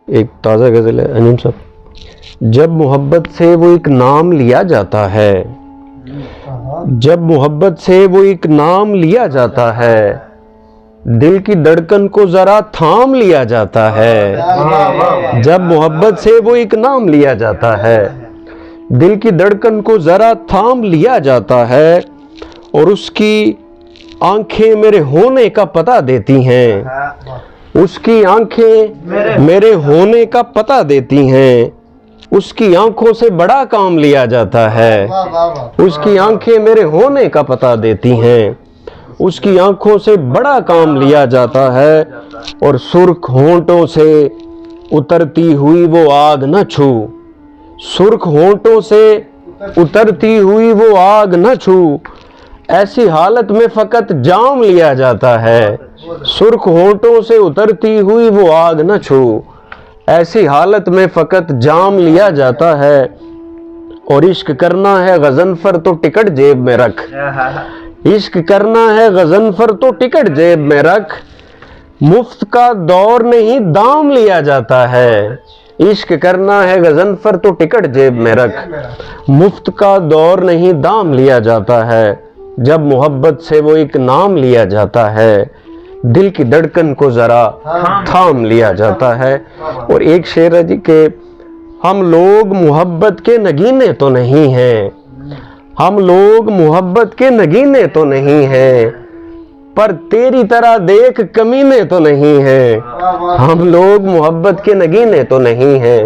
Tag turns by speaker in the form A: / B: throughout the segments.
A: ایک تازہ غزل ہے انجم صاحب۔ جب محبت سے وہ ایک نام لیا جاتا ہے، جب محبت سے وہ ایک نام لیا جاتا ہے، دل کی دھڑکن کو ذرا تھام لیا جاتا ہے۔ جب محبت سے وہ ایک نام لیا جاتا ہے، دل کی دھڑکن کو ذرا تھام لیا جاتا ہے، اور اس کی آنکھیں میرے ہونے کا پتہ دیتی ہیں، اس کی آنکھیں میرے ہونے کا پتہ دیتی ہیں، اس کی آنکھوں سے بڑا کام لیا جاتا ہے، اس کی آنکھیں میرے ہونے کا پتہ دیتی ہیں، اس کی آنکھوں سے بڑا کام لیا جاتا ہے، اور سرخ ہونٹوں سے اترتی ہوئی وہ آگ نہ چھو، سرخ ہونٹوں سے اترتی ہوئی وہ آگ نہ چھو، ایسی حالت میں فقط جام لیا جاتا ہے، سرخ ہونٹوں سے اترتی ہوئی وہ آگ نہ چھو، ایسی حالت میں فقط جام لیا جاتا ہے، اور عشق کرنا ہے غضنفر تو ٹکٹ جیب میں رکھ، عشق کرنا ہے غضنفر تو ٹکٹ جیب میں رکھ، مفت کا دور نہیں دام لیا جاتا ہے، عشق کرنا ہے غضنفر تو ٹکٹ جیب میں رکھ، مفت کا دور نہیں دام لیا جاتا ہے، جب محبت سے وہ ایک نام لیا جاتا ہے، دل کی دھڑکن کو ذرا تھام لیا جاتا ہے۔ اور ایک شعر ہے جی کہ ہم لوگ محبت کے نگینے تو نہیں ہیں، ہم لوگ محبت کے نگینے تو نہیں ہیں، پر تیری طرح دیکھ کمینے تو نہیں ہیں، ہم لوگ محبت کے نگینے تو نہیں ہیں،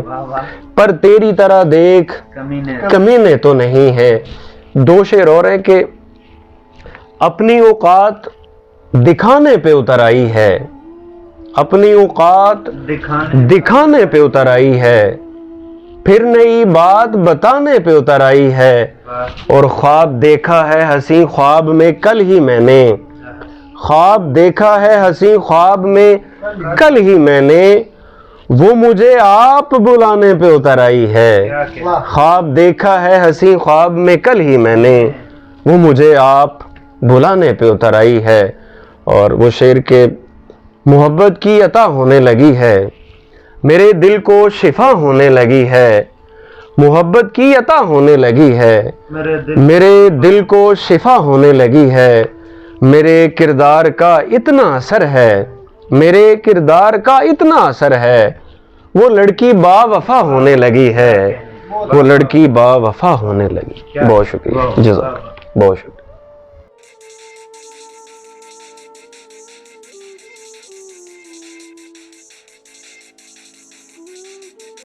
A: پر تیری طرح دیکھ کمینے تو نہیں ہیں۔ دو شعر اور ہیں کہ اپنی اوقات دکھانے پہ اتر آئی ہے، اپنی اوقات دکھانے پہ اتر آئی ہے، پھر نئی بات بتانے پہ اتر آئی ہے، اور خواب دیکھا ہے حسین خواب میں کل ہی میں نے، خواب دیکھا ہے حسین خواب میں کل ہی میں نے، وہ مجھے آپ بلانے پہ اتر آئی ہے، خواب دیکھا ہے حسین خواب میں کل ہی میں نے، وہ مجھے آپ بلانے پہ اتر آئی ہے۔ اور وہ شعر کے محبت کی عطا ہونے لگی ہے، میرے دل کو شفا ہونے لگی ہے، محبت کی عطا ہونے لگی ہے، میرے دل کو شفا ہونے لگی ہے، میرے کردار کا اتنا اثر ہے، میرے کردار کا اتنا اثر ہے، وہ لڑکی با وفا ہونے لگی ہے، وہ لڑکی با وفا ہونے لگی۔ بہت شکریہ، جزاک اللہ، بہت شکریہ۔